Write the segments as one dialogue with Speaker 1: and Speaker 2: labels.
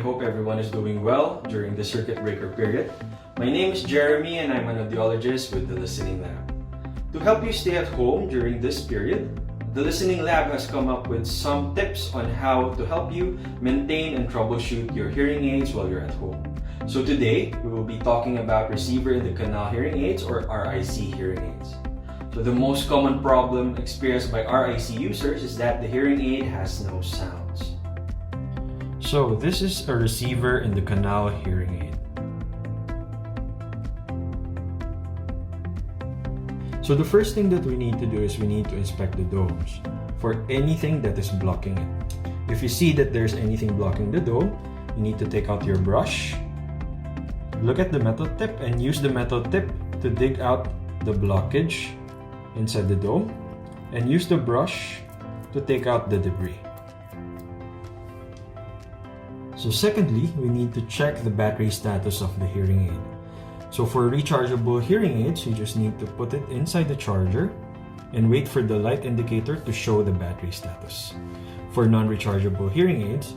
Speaker 1: hope everyone is doing well during the circuit breaker period. My name is Jeremy and I'm an audiologist with the Listening Lab. To help you stay at home during this period, the Listening Lab has come up with some tips on how to help you maintain and troubleshoot your hearing aids while you're at home. So today, we will be talking about Receiver-in-Canal hearing aids or RIC hearing aids. So the most common problem experienced by RIC users is that the hearing aid has no sounds. So this is a Receiver-in-Canal hearing aid. So the first thing that we need to do is we need to inspect the domes for anything that is blocking it. If you see that there's anything blocking the dome, you need to take out your brush, look at the metal tip, and use the metal tip to dig out the blockage inside the dome, and use the brush to take out the debris. So secondly, we need to check the battery status of the hearing aid. So for rechargeable hearing aids, you just need to put it inside the charger and wait for the light indicator to show the battery status. For non-rechargeable hearing aids,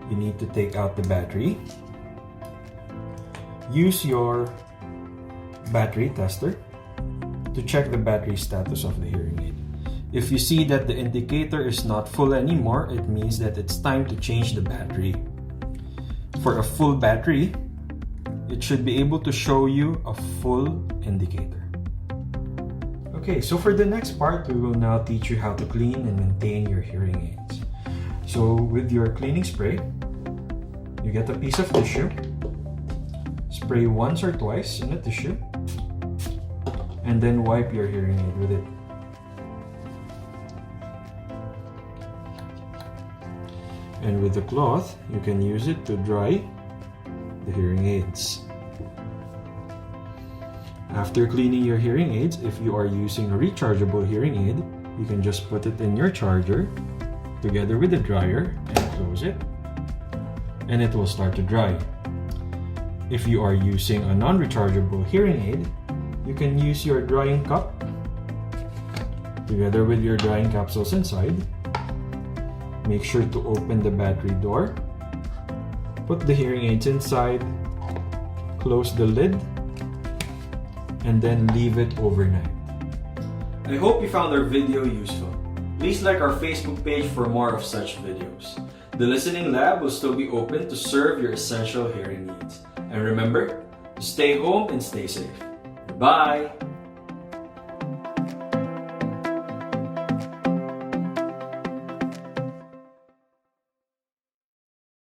Speaker 1: you need to take out the battery, use your battery tester to check the battery status of the hearing aid. If you see that the indicator is not full anymore, it means that it's time to change the battery. For a full battery, it should be able to show you a full indicator. Okay, so for the next part, we will now teach you how to clean and maintain your hearing aids. So with your cleaning spray, you get a piece of tissue, spray once or twice in the tissue, and then wipe your hearing aid with it. And with the cloth, you can use it to dry the hearing aids. After cleaning your hearing aids, if you are using a rechargeable hearing aid, you can just put it in your charger together with the dryer and close it, and it will start to dry. If you are using a non-rechargeable hearing aid, you can use your drying cup together with your drying capsules inside. Make sure to open the battery door, put the hearing aids inside, close the lid, and then leave it overnight. I hope you found our video useful. Please like our Facebook page for more of such videos. The Listening Lab will still be open to serve your essential hearing needs. And remember, to stay home and stay safe. Bye!